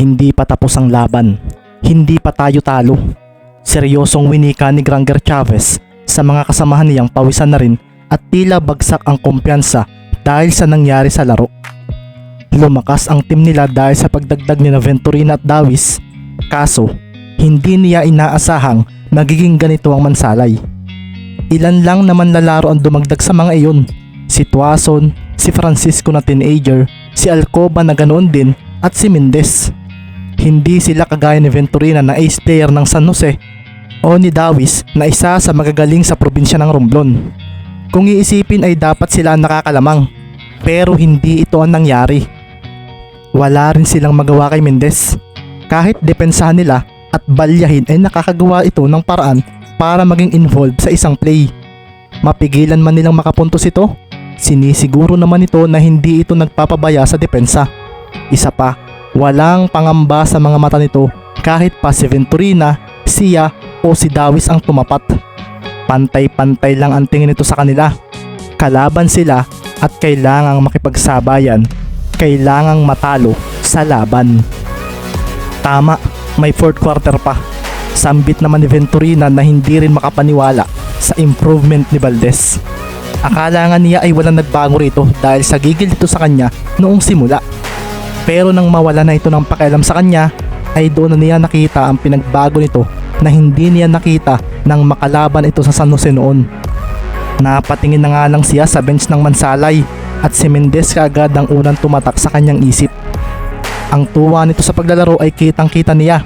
Hindi pa tapos ang laban. Hindi pa tayo talo. Seryosong winika ni Granger Chavez sa mga kasamahan niyang pawisan na rin at tila bagsak ang kumpiyansa dahil sa nangyari sa laro. Lumakas ang team nila dahil sa pagdagdag ni Venturina at Davis, kaso hindi niya inaasahang magiging ganito ang mansalay. Ilan lang naman lalaro ang dumagdag sa mga iyon, si Tuason, si Francisco na teenager, si Alcoba na ganoon din at si Mendez. Hindi sila kagaya ni Venturina na ace player ng San Jose o ni Davis na isa sa magagaling sa probinsya ng Romblon. Kung iisipin ay dapat sila nakakalamang, pero hindi ito ang nangyari. Wala rin silang magawa kay Mendez. Kahit depensahan nila at balyahin ay nakakagawa ito ng paraan para maging involved sa isang play. Mapigilan man nilang makapuntos ito, sinisiguro naman ito na hindi ito nagpapabaya sa depensa. Isa pa, walang pangamba sa mga mata nito kahit pa si Venturina, siya o si Davis ang tumapat. Pantay-pantay lang ang tingin nito sa kanila. Kalaban sila at kailangang makipagsabayan, kailangang matalo sa laban. Tama, may fourth quarter pa. Sambit naman ni Venturina na hindi rin makapaniwala sa improvement ni Valdez. Akala nga niya ay walang nagbago rito dahil sa gigil ito sa kanya noong simula. Pero nang mawala na ito ng pakialam sa kanya, ay doon na niya nakita ang pinagbago nito na hindi niya nakita nang makalaban ito sa San Jose noon. Napatingin na nga lang siya sa bench ng Mansalay at si Mendez kaagad ang unang tumatak sa kanyang isip. Ang tuwa nito sa paglalaro ay kitang kita niya.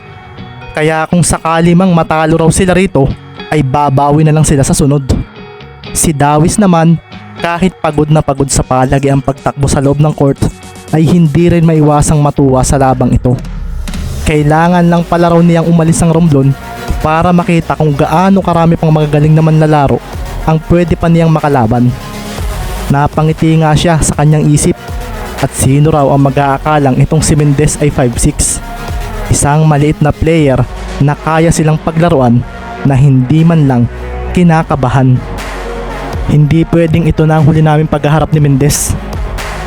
Kaya kung sakali mang matalo raw sila rito, ay babawi na lang sila sa sunod. Si Davis naman, kahit pagod na pagod sa palagi ang pagtakbo sa loob ng court, ay hindi rin maiwasang matuwa sa labang ito. Kailangan lang pala raw niyang umalis ang Romblon para makita kung gaano karami pang magagaling na manlalaro ang pwede pa niyang makalaban. Napangiti nga siya sa kanyang isip, at sino raw ang mag-aakalang itong si Mendez ay 5'6", isang maliit na player na kaya silang paglaruan na hindi man lang kinakabahan. Hindi pwedeng ito na ang huli naming paghaharap ni Mendez,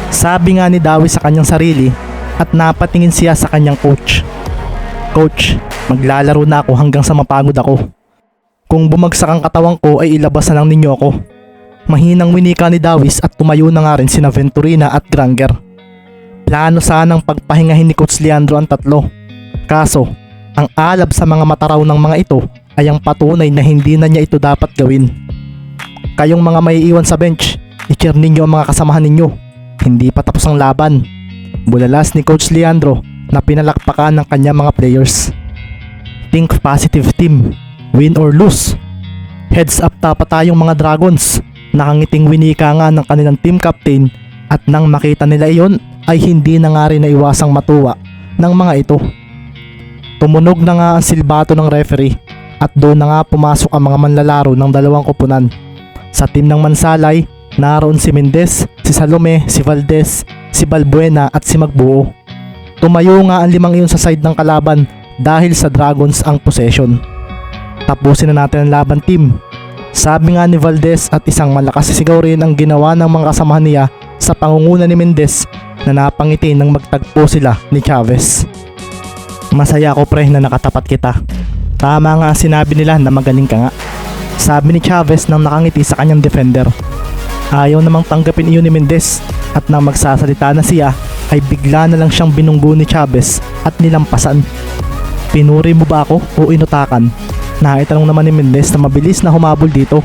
sabi nga ni Davis sa kanyang sarili, at napatingin siya sa kanyang coach. Coach, maglalaro na ako hanggang sa mapagod ako. Kung bumagsak ang katawan ko ay ilabas na lang ninyo ako. Mahinang winika ni Davis at tumayo na nga rin sina Venturina at Granger. Plano sanang pagpahingahin ni Coach Leandro ang tatlo. Kaso, ang alab sa mga mata raw ng mga ito ay ang patunay na hindi na niya ito dapat gawin. Kayong mga maiiwan sa bench, i-cheer ninyo ang mga kasamahan ninyo. Hindi pa tapos ang laban. Bulalas ni Coach Leandro na pinalakpakan ng kanya mga players. Think positive team, win or lose. Heads up dapat tayong mga Dragons. Nakangiting winika nga ng kanilang team captain, at nang makita nila iyon ay hindi na nga rin naiwasang matuwa ng mga ito. Tumunog na nga ang silbato ng referee at doon na nga pumasok ang mga manlalaro ng dalawang koponan. Sa team ng Mansalay, naroon si Mendez, si Salome, si Valdez, si Balbuena at si Magbuo. Tumayo nga ang limang iyon sa side ng kalaban dahil sa Dragons ang possession. Tapusin na natin ang laban, team, sabi nga ni Valdez, at isang malakas na sigaw rin ang ginawa ng mga kasamahan niya sa pangunguna ni Mendez na napangiti nang magtagpo sila ni Chavez. Masaya ako pre na nakatapat kita. Tama nga sinabi nila na magaling ka nga, sabi ni Chavez nang nakangiti sa kanyang defender. Ayaw namang tanggapin iyon ni Mendez, at nang magsasalita na siya ay bigla na lang siyang binunggo ni Chavez at nilampasan. Pinuri mo ba ako o inutakan? Naitanong naman ni Mendez na mabilis na humabol dito.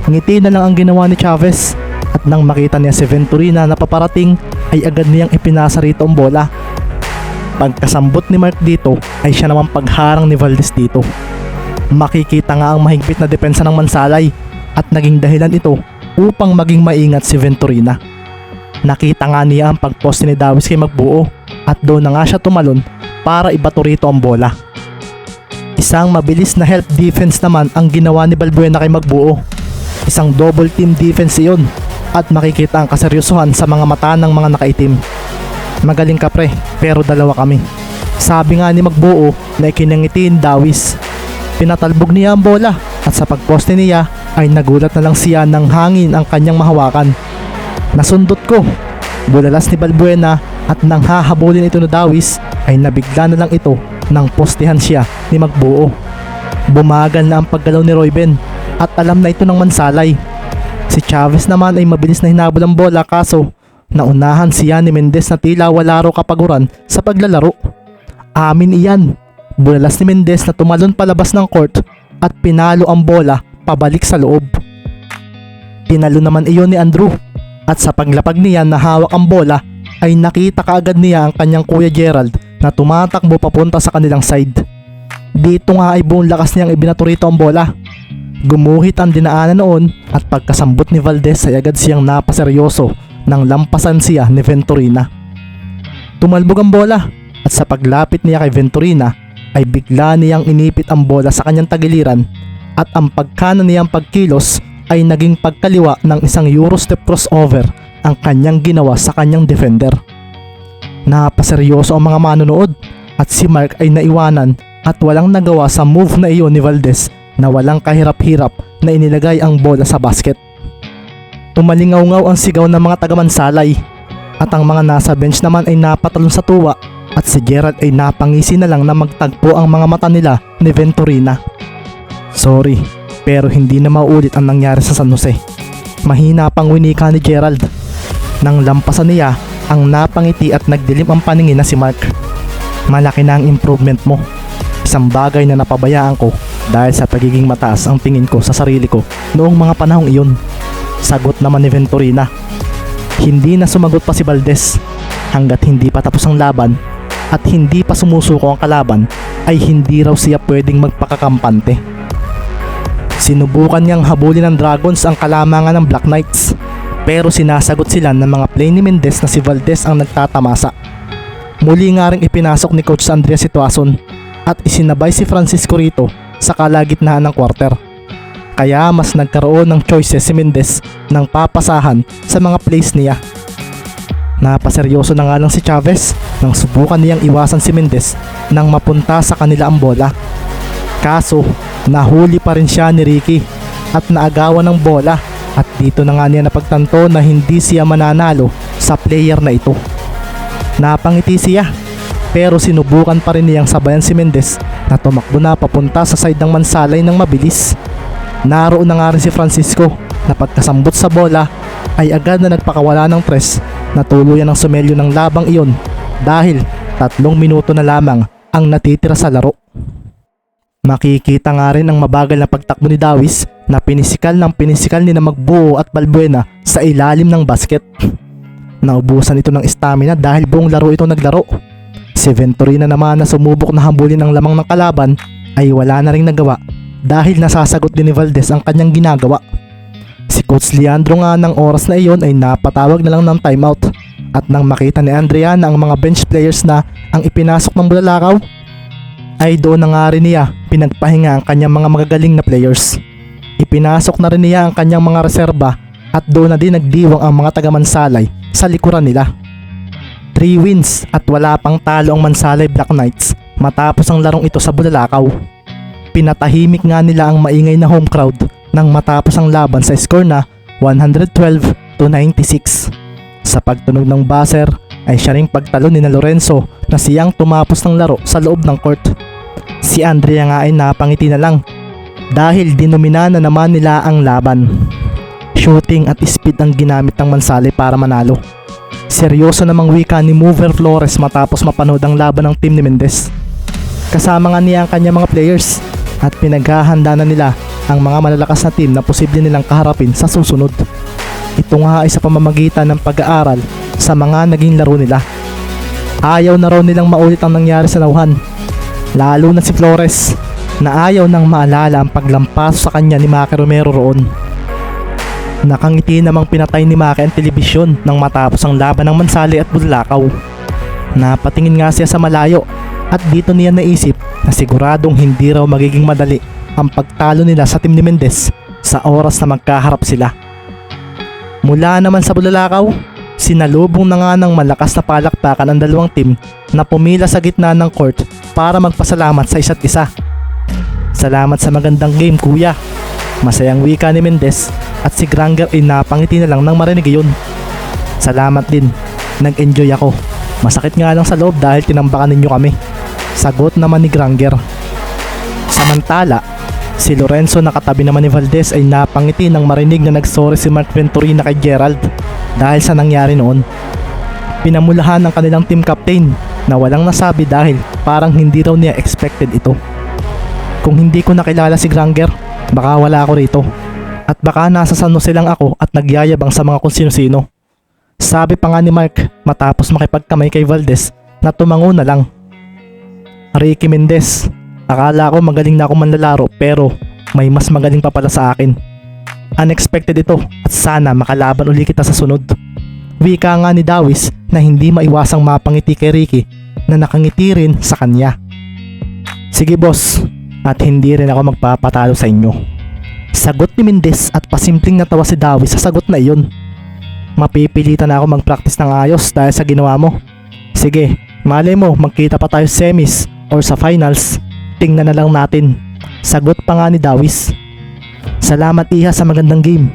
Ngiti na lang ang ginawa ni Chavez, at nang makita niya si Venturina na paparating ay agad niyang ipinasa rito ang bola. Pagkasambot ni Mark dito ay siya naman pagharang ni Valdez dito. Makikita nga ang mahigpit na depensa ng Mansalay, at naging dahilan ito upang maging maingat si Venturina. Nakita nga niya ang pagposte ni Davis kay Magbuo, at doon na nga siya tumalon para ibato rito ang bola. Isang mabilis na help defense naman ang ginawa ni Balbuena kay Magbuo. Isang double team defense iyon, at makikita ang kaseryosohan sa mga mata ng mga nakaitim. Magaling ka pre, pero dalawa kami, sabi nga ni Magbuo na ikinangitiin Davis. Pinatalbog niya ang bola, at sa pagposte niya ay nagulat na lang siya ng hangin ang kanyang mahawakan. Nasundot ko, Bulalas ni Balbuena at nang hahabulin ito ni Dawis ay nabigla na lang ito nang postehan siya ni Magbuo. Bumagal na ang paggalaw ni Royben at alam na ito ng Mansalay. Si Chavez naman ay mabilis na hinabol ang bola kaso naunahan siya ni Mendez na tila wala raw kapaguran sa paglalaro. Amin iyan. Bulalas ni Mendez na tumalon palabas ng court at pinalo ang bola pabalik sa loob. Tinalo naman iyon ni Andrew at sa paglapag niya na hawak ang bola ay nakita kaagad niya ang kanyang kuya Gerald na tumatakbo papunta sa kanilang side. Dito nga ay buong lakas niyang ibinato rito ang bola. Gumuhit ang dinaanan noon at pagkasambot ni Valdez ay agad siyang napaseryoso nang lampasan siya ni Venturina. Tumalbog ang bola at sa paglapit niya kay Venturina ay bigla niyang inipit ang bola sa kanyang tagiliran at ang pagkanan niyang pagkilos ay naging pagkaliwa ng isang Eurostep crossover ang kanyang ginawa sa kanyang defender. Napaseryoso ang mga manonood at si Mark ay naiwanan at walang nagawa sa move na iyon ni Valdez na walang kahirap-hirap na inilagay ang bola sa basket. Tumalingaw-ngaw ang sigaw ng mga taga-Mansalay at ang mga nasa bench naman ay napatalon sa tuwa at si Gerald ay napangisi na lang na magtagpo ang mga mata nila ni Venturina. Sorry, pero hindi na mauulit ang nangyari sa San Jose. Mahina pang winika ni Gerald. Nang lampasan niya, ang napangiti at nagdilim ang paningin na si Mark. Malaki na ang improvement mo. Isang bagay na napabayaan ko dahil sa pagiging mataas ang tingin ko sa sarili ko noong mga panahong iyon. Sagot naman ni Venturina. Hindi na sumagot pa si Valdez. Hanggat hindi pa tapos ang laban at hindi pa sumusuko ang kalaban ay hindi raw siya pwedeng magpakakampante. Sinubukan niyang habulin ng Dragons ang kalamangan ng Black Knights pero sinasagot sila ng mga play ni Mendez na si Valdez ang nagtatamasa. Muli nga ring ipinasok ni Coach Andrea Situason at isinabay si Francisco rito sa kalagitnaan ng quarter. Kaya mas nagkaroon ng choices si Mendez ng papasahan sa mga plays niya. Napaseryoso na nga lang si Chavez nang subukan niyang iwasan si Mendez nang mapunta sa kanila ang bola. Kaso nahuli pa rin siya ni Ricky at naagawan ng bola at dito na nga niya napagtanto na hindi siya mananalo sa player na ito. Napangiti siya pero sinubukan pa rin niyang sabayan si Mendez na tumakbo na papunta sa side ng Mansalay ng mabilis. Naroon na nga rin si Francisco na pagkasambot sa bola ay agad na nagpakawala ng tres na tuluyan ng sumelyo ng labang iyon dahil 3 minuto na lamang ang natitira sa laro. Makikita nga rin ang mabagal na pagtakbo ni Dawis na pinisikal ni na Magbuo at Balbuena sa ilalim ng basket. Naubusan ito ng stamina dahil buong laro ito naglaro. Si Venturina naman na sumubok na habulin ang lamang ng kalaban ay wala na ring nagawa dahil nasasagot din ni Valdez ang kanyang ginagawa. Si Coach Leandro nga ng oras na iyon ay napatawag na lang ng timeout at nang makita ni Andrea na ang mga bench players na ang ipinasok ng Bulalakaw ay doon na nga rin niya pinagpahinga ang kanyang mga magagaling na players. Ipinasok na rin niya ang kanyang mga reserba at doon na din nagdiwang ang mga taga-Mansalay sa likuran nila. 3 wins at wala pang talo ang Mansalay Black Knights matapos ang larong ito sa Bulalakaw. Pinatahimik nga nila ang maingay na home crowd nang matapos ang laban sa score na 112-96. Sa pagtunog ng buzzer ay siya ring pagtalo ni na Lorenzo na siyang tumapos ng laro sa loob ng court. Si Andrea nga ay napangiti na lang dahil dinomina na naman nila ang laban. Shooting at speed ang ginamit ng Mansalay para manalo. Seryoso namang wika ni Mover Flores matapos mapanood ang laban ng team ni Mendez. Kasama nga niya ang kanyang mga players at pinaghahanda na nila ang mga malalakas na team na posible nilang kaharapin sa susunod. Ito nga ay sa pamamagitan ng pag-aaral sa mga naging laro nila. Ayaw na raw nilang maulit ang nangyari sa nauhan, lalo na si Flores na ayaw nang maalala ang paglampas sa kanya ni Maki Romero roon. Nakangiti namang pinatay ni Maki ang telebisyon nang matapos ang laban ng Mansalay at Bulalakaw. Napatingin nga siya sa malayo at dito niya naisip na siguradong hindi raw magiging madali ang pagtalo nila sa team ni Mendez sa oras na magkaharap sila. Mula naman sa Bulalakaw, sinalubong na nga ng malakas na palakpakan ang dalawang team na pumila sa gitna ng court para magpasalamat sa isa't isa. Salamat sa magandang game kuya. Masayang wika ni Mendez at si Granger ay napangiti na lang nang marinig yun. Salamat din. Nag-enjoy ako. Masakit nga lang sa loob dahil tinambakan ninyo kami. Sagot naman ni Granger. Samantala, si Lorenzo na katabi naman ni Valdez ay napangiti nang marinig na nagsorry si Mark Venturina kay Gerald dahil sa nangyari noon. Pinamulahan ng kanilang team captain na walang nasabi dahil parang hindi raw niya expected ito. Kung hindi ko nakilala si Granger, baka wala ako rito. At baka nasa San Jose lang ako at nagyayabang sa mga kung sino-sino. Sabi pa nga ni Mark matapos makipagkamay kay Valdez na tumango na lang. Ricky Mendez, akala ko magaling na ako manlalaro pero may mas magaling pa pala sa akin. Unexpected ito at sana makalaban uli kita sa sunod. Wika nga ni Dawis na hindi maiwasang mapangiti kay Ricky na nakangiti rin sa kanya. Sige boss, at hindi rin ako magpapatalo sa inyo. Sagot ni Mendez at pasimpleng natawa si Dawis sa sagot na iyon. Mapipilitan na ako mag-practice ng ayos dahil sa ginawa mo. Sige, malay mo magkita pa tayo sa semis or sa finals. Tingnan na lang natin. Sagot pa nga ni Dawis. Salamat Iha sa magandang game.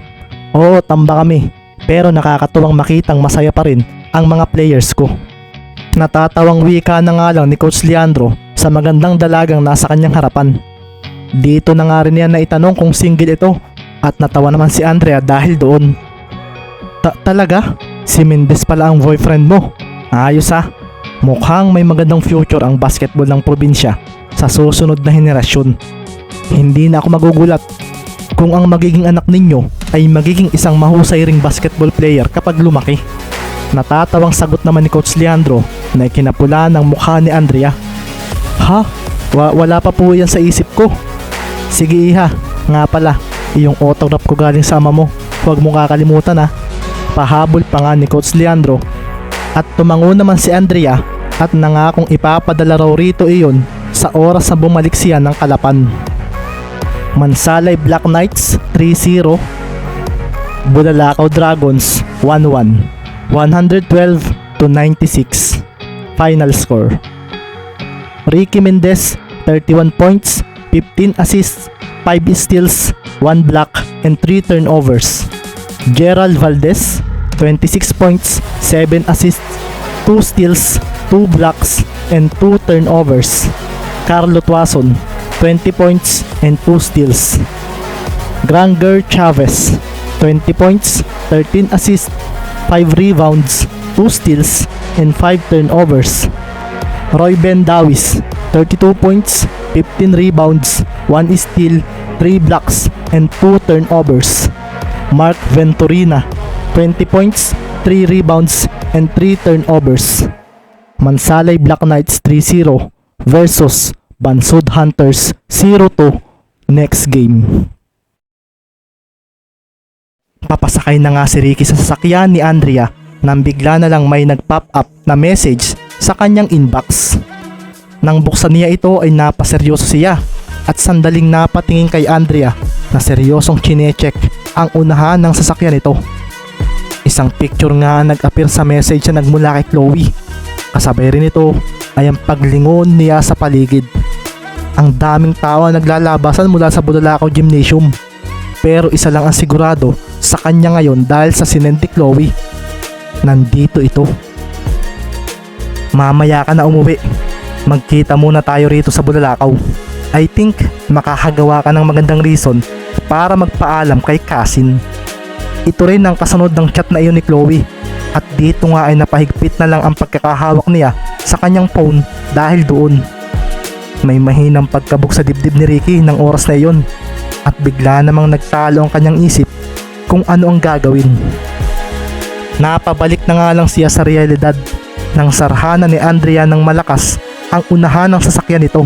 Oo, tamba kami. Pero nakakatuwang makitang masaya pa rin ang mga players ko. Natatawang wika na nga lang ni Coach Leandro sa magandang dalagang nasa kanyang harapan. Dito na nga rin niya naitanong kung single ito at natawa naman si Andrea dahil doon. Talaga? Si Mendez pala ang boyfriend mo? Ayos ah. Mukhang may magandang future ang basketball ng probinsya sa susunod na henerasyon. Hindi na ako magugulat kung ang magiging anak ninyo ay magiging isang mahusay ring basketball player kapag lumaki. Natatawang sagot naman ni Coach Leandro na ikinapula ng mukha ni Andrea. Ha? Wala pa po yan sa isip ko. Sige Iha, nga pala, iyong autograph ko galing sa ama mo. Huwag mo kakalimutan ha. Pahabol pa nga ni Coach Leandro. At tumango naman si Andrea at nangakong ipapadala raw rito iyon sa oras na bumalik siya ng Kalapan. Mansalay Black Knights 3-0, Bulalakaw Dragons 1-1, 112-96. Final score. Ricky Mendez 31 points, 15 assists, 5 steals, 1 block and 3 turnovers. Gerald Valdez 26 points, 7 assists, 2 steals, 2 blocks and 2 turnovers. Carlo Tuason 20 points and 2 steals. Granger Chavez 20 points, 13 assists, 5 rebounds, 2 steals and 5 turnovers. Roy Ben Dawis 32 points, 15 rebounds, 1 steal, 3 blocks and 2 turnovers. Mark Venturina 20 points, 3 rebounds and 3 turnovers. Mansalay Black Knights 3-0 versus Bansud Hunters 0-2 next game. Papasakay na nga si Ricky sa sasakyan ni Andrea nang bigla na lang may nag-pop up na message sa kanyang inbox. Nang buksan niya ito ay napaseryoso siya at sandaling napatingin kay Andrea na seryosong chinecheck ang unahan ng sasakyan nito. Isang picture nga nag-appear sa message na nagmula kay Chloe. Kasabay rin ito ay ang paglingon niya sa paligid. Ang daming tao ang naglalabasan mula sa Bulalakaw Gymnasium. Pero isa lang ang sigurado sa kanya ngayon dahil sa sinend ni Chloe. Nandito ito. Mamaya ka na umuwi. Magkita muna tayo rito sa Bulalakaw. I think makakagawa ka ng magandang reason para magpaalam kay Kasin. Ito rin ang kasunod ng chat na iyon ni Chloe. At dito nga ay napahigpit na lang ang pagkakahawak niya sa kanyang phone dahil doon. May mahinang pagkabog sa dibdib ni Ricky ng oras na iyon at bigla namang nagtalo ang kanyang isip kung ano ang gagawin. Napabalik na nga lang siya sa realidad nang sarhana ni Andrea ng malakas ang unahan ng sasakyan nito.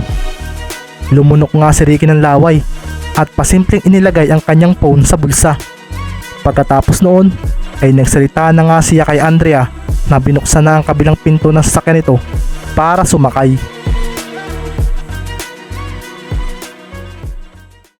Lumunok nga si Ricky ng laway at pasimpleng inilagay ang kanyang phone sa bulsa. Pagkatapos noon ay nagsalita na nga siya kay Andrea na binuksan na ang kabilang pinto ng sasakyan nito para sumakay.